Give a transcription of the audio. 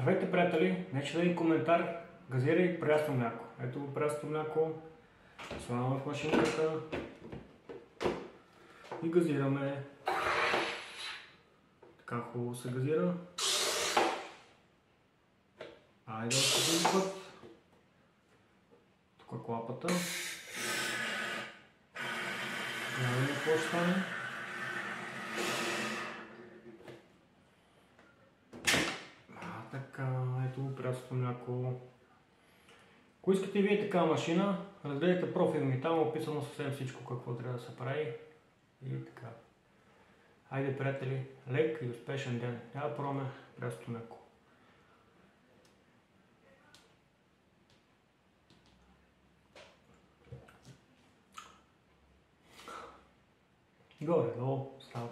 Здравейте, приятели! Нека да един коментар. Газирай прясно мляко. Ето го прясно мляко. Слагаме в машинката. И газираме. Така хубаво се газира. Айде още един път. Тук е клапата. Гледаме какво ще стане. Така, ето го прясното мляко. Ако искате и вие такава машина, разгледайте профила ми, там е описано съвсем всичко какво трябва да се прави. И така. Хайде, приятели, лек и успешен ден. Я да пробваме прясното мляко. Горе-долу става.